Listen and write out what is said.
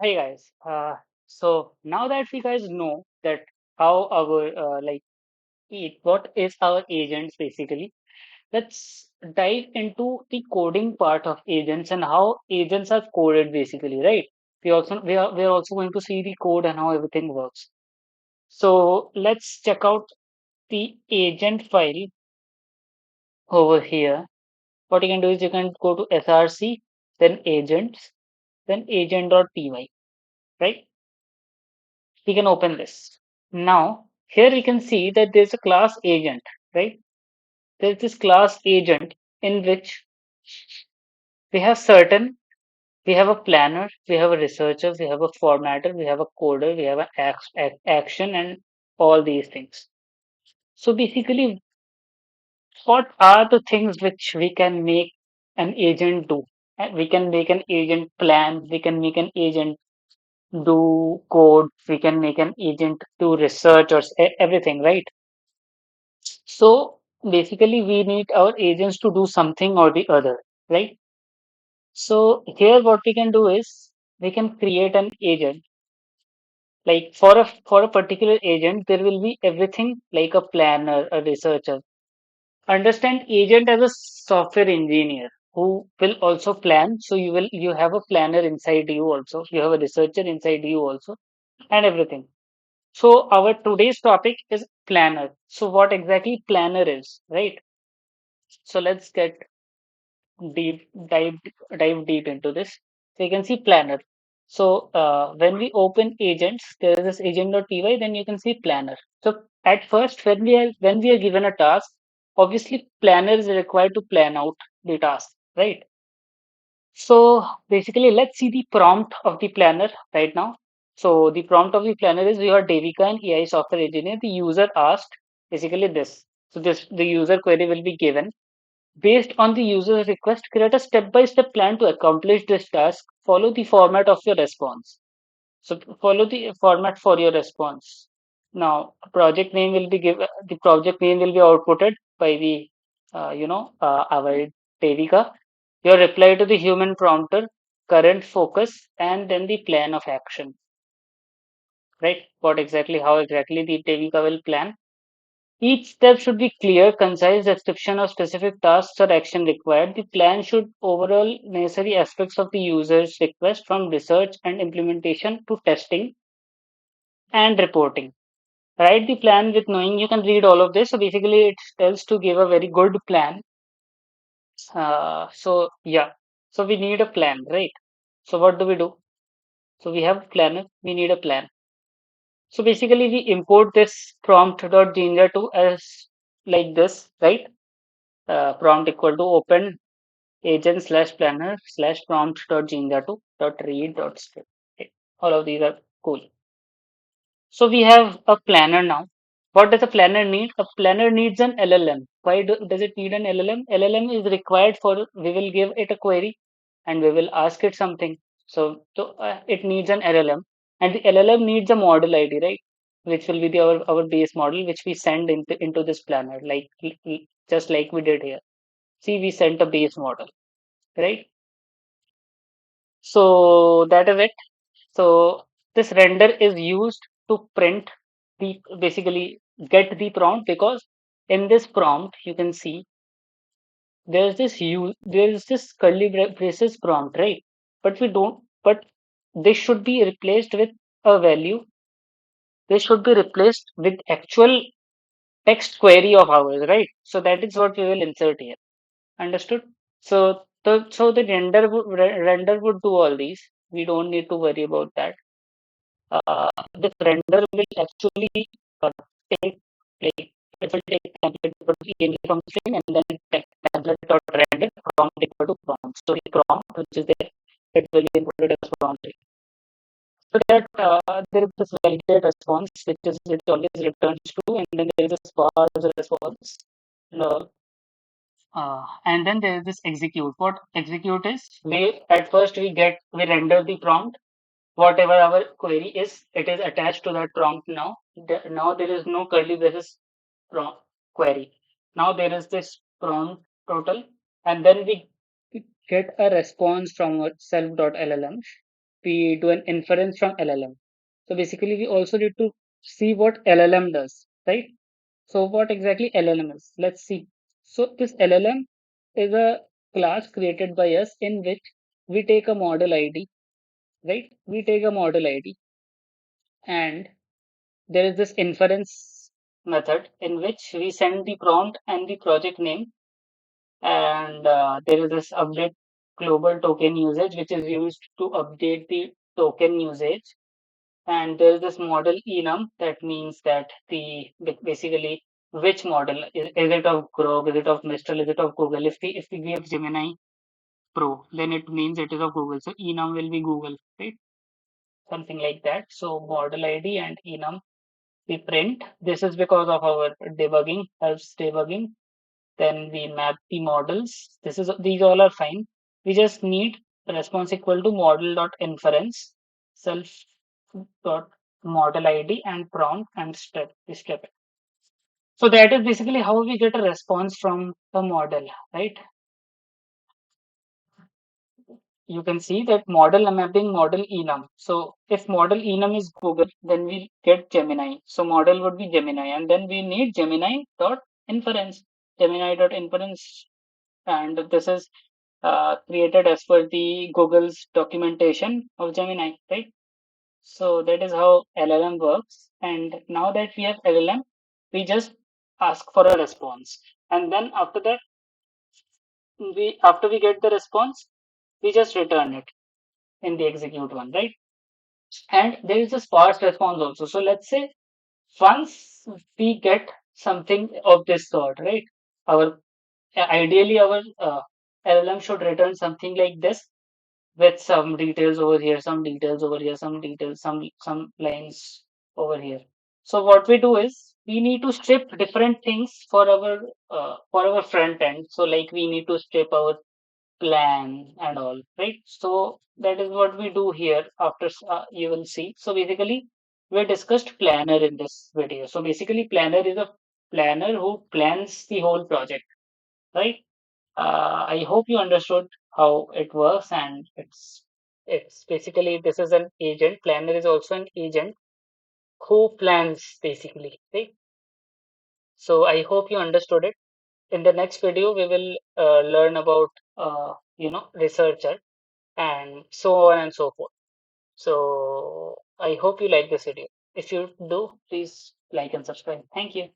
Hey guys, so now that we guys know that how our what is our agents basically, let's dive into the coding part of agents and how agents are coded basically, right? We are also going to see the code and how everything works. So let's check out the agent file over here. What you can do is you can go to src, then agents, then agent.py, right? We can open this. Now, here we can see that there's a class agent, right? There's this class agent in which we have we have a planner, we have a researcher, we have a formatter, we have a coder, we have an action, and all these things. So basically, what are the things which we can make an agent do? We can make an agent plan, we can make an agent do code, we can make an agent do research or everything, right? So basically, we need our agents to do something or the other, right? So here, what we can do is we can create an agent. Like for a particular agent, there will be everything like a planner, a researcher. Understand agent as a software engineer who will also plan. So you have a planner inside you also. You have a researcher inside you also, and everything. So our today's topic is planner. So what exactly planner is, right? So let's get deep dive dive deep into this. So you can see planner. So when we open agents, there is this agent.py, then you can see planner. So at first, when we are given a task, obviously planner is required to plan out the task, right? So basically, let's see the prompt of the planner right now. So the prompt of the planner is you are Devika, an AI software engineer. The user asked basically this. So this the user query will be given. Based on the user's request, create a step-by-step plan to accomplish this task. Follow the format of your response. So follow the format for your response. Now, the project name will be outputted by the our Devika. Your reply to the human prompter, current focus, and then the plan of action. Right? How exactly the Devika will plan. Each step should be clear, concise description of specific tasks or action required. The plan should overall necessary aspects of the user's request from research and implementation to testing and reporting. Write the plan with knowing you can read all of this. So basically, it tells to give a very good plan. Yeah, so we need a plan, right? So what do we do? So we have planner, we need a plan. So basically, we import this prompt.jinja2 as like this, right? Prompt equal to open agent slash planner slash prompt dot jinja2 dot read dot script. Okay. All of these are cool. So we have a planner now. What does a planner need? A planner needs an LLM. Does it need an LLM? LLM is required for we will give it a query and we will ask it something. So it needs an LLM, and the LLM needs a model ID, right? Which will be our base model, which we send into this planner, just like we did here. See, we sent a base model, right? So that is it. So this render is used to print the basically get the prompt, because in this prompt you can see there is this curly braces prompt, right? But we don't but this should be replaced with a value. This should be replaced with actual text query of ours, right? So that is what we will insert here. Understood? So the render would do all these. We don't need to worry about that. This render will actually uh, take like it will take template equal to env from string, and then template dot render prompt equal to prompt. So the prompt which is there, it will be inputted as prompt. So that there is this validate response which always returns true, and then there is a sparse response. Uh, and then there is this execute. What execute is? We at first we render the prompt. Whatever our query is, it is attached to that prompt now. Now there is no curly braces prompt query. Now there is this prompt total, and then we get a response from our self.llm. we do an inference from LLM. So basically, we also need to see what LLM does, right? So what exactly LLM is? Let's see. So this LLM is a class created by us in which we take a model ID, right? We take a model ID, and there is this inference method in which we send the prompt and the project name, and there is this update global token usage, which is used to update the token usage. And there's this model enum that means that basically which model is it of Grok, is it of Mistral, is it of Google? If we give Gemini Pro, then it means it is of Google. So enum will be Google, right? Something like that. So model ID and enum we print. This is because of our debugging, helps debugging. Then we map the models. These all are fine. We just need response equal to model dot inference self dot model ID and prompt and step. So that is basically how we get a response from a model, right? You can see that model mapping model enum. So if model enum is Google, then we get Gemini. So model would be Gemini, and then we need Gemini dot inference. Gemini dot inference, and this is created as per the Google's documentation of Gemini, right? So that is how LLM works. And now that we have LLM, we just ask for a response. And then after that, after we get the response, we just return it in the execute one, right? And there is a sparse response also. So let's say once we get something of this sort, right? Our ideally our LLM should return something like this with some details over here, some details over here, some details, some lines over here. So what we do is we need to strip different things for our front end. So like we need to strip our plan and all, right? So that is what we do here. You will see. So basically, we discussed planner in this video. So basically, planner is a planner who plans the whole project, right? I hope you understood how it works, and it's basically this is an agent. Planner is also an agent who plans basically, right? So I hope you understood it. In the next video, we will learn about researcher and so on and so forth. So I hope you like this video. If you do, please like and subscribe. Thank you.